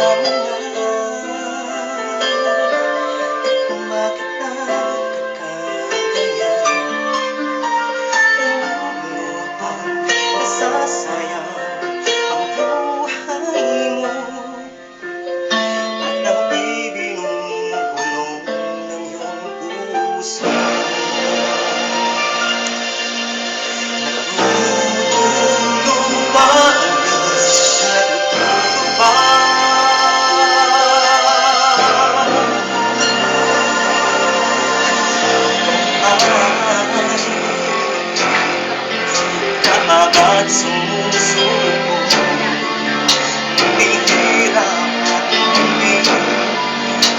alam na kung bakit nagkakaganyan. Lumutang nasasayang ang buhay mo at ang ibinubulong ng iyong puso. Natutulog ba ang Diyos? Natutulog ba? Kaagad sumusuko, mahihirap at hindi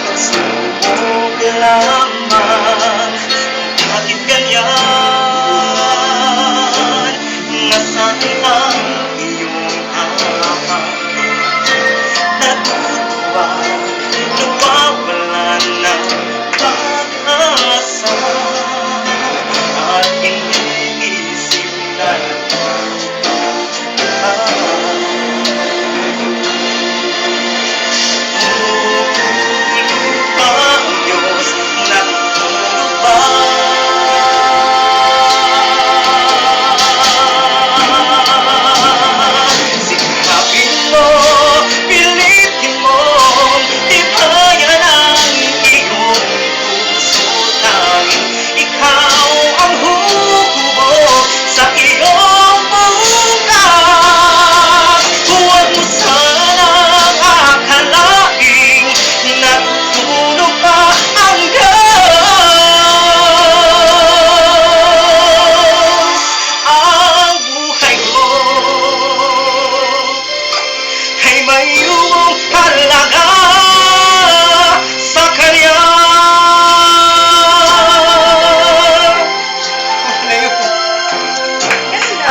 pagsubok lamang. Bakit ganyan? Nasaan ang iyong hawak? Natutuwa, nawawalan ng pag-asa at iniisip na natutulog ba ang Diyos? Natutulog ba? Sikapin mo, pilitin mong tibayan ang iyong puso. Tanging ikaw ang hubog sa iyong bukas. Huwag mo sanang akalaing natutulog pa ang Diyos. Ang buhay mo ay mayroong